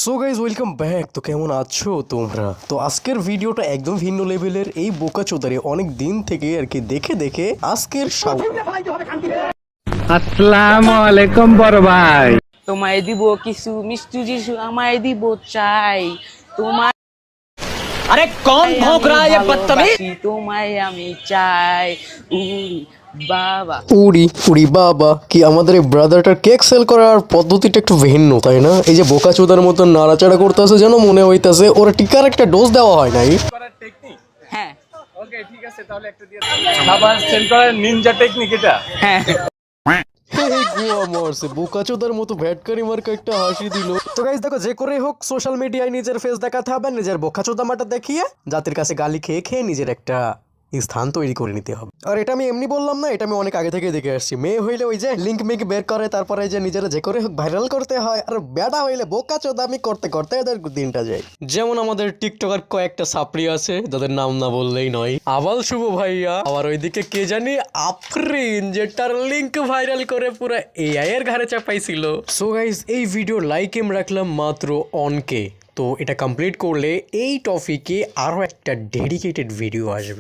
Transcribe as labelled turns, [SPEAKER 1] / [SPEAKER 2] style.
[SPEAKER 1] So guys welcome back. তো কেমন আছো তোমরা? তো আজকের ভিডিওটা একদম ভিন্ন লেভেলের। এই বোকাচোদারে অনেক দিন থেকে আর কি দেখে দেখে আজকের
[SPEAKER 2] আসসালামু আলাইকুম বড় ভাই।
[SPEAKER 3] তোমায় দিব কিছু মিষ্টি যিশু আমায় দিব চাই তোমায়।
[SPEAKER 4] अरे कौन भौंक रहा है ये बदतमीज?
[SPEAKER 3] তোমায় আমি চাই বাবা।
[SPEAKER 1] উড়ি উড়ি বাবা, কি আমাদের এই ব্রাদারটার কেক সেল করার পদ্ধতিটা একটু ভিন্ন, তাই না? এই যে বোকাচোদার মতো নাড়াচাড়া করতেছে, যেন মনে হইতাছে ওরা টিকার একটা ডোজ দেওয়া হয় নাই।
[SPEAKER 3] হ্যাঁ
[SPEAKER 2] ওকে ঠিক আছে, তাহলে একটা দিয়ে দাও। খাবার সেল করার নিনজা টেকনিক এটা।
[SPEAKER 3] হ্যাঁ
[SPEAKER 1] এই গোয়া মারছে, বোকাচোদার মতো ভ্যাটকারি মার্কা একটা হাসি দিল। তো গাইস দেখো, যে করে হোক সোশ্যাল মিডিয়ায় নিজের ফেস দেখাতে হবে, নিজের বোকাচোদা মাটা দেখিয়ে জাতির কাছে গালি খেয়ে খেয়ে নিজের একটা স্থান তৈরি করে নিতে হবে। আর এটা আমি এমনি বললাম না, এটা আমি অনেক আগে থেকে দেখে আসছি। মেয়ে হইলে ওই যে লিঙ্ক মিক বের করে, তারপরে যে নিজেরা যে করে হোক ভাইরাল করতে হয়, আর বেটা হইলে বোকাচোদামি করতে করতে এদের দিনটা যায়। যেমন আমাদের টিকটকার কয়েকটা সাপড়ি আছে যাদের নাম না বললেই নয়। আবাল শুভ ভাইয়া, আবার ওইদিকে কে জানি আফরিন, যেটার লিঙ্ক ভাইরাল করে পুরো এআই এর ঘাড়ে চাপাইছিল। সো গাইস, এই ভিডিও লাইক এম রাখলাম মাত্র অনকে। তো এটা কমপ্লিট করলে এই টপিকে আরো একটা ডেডিকেটেড ভিডিও আসবে।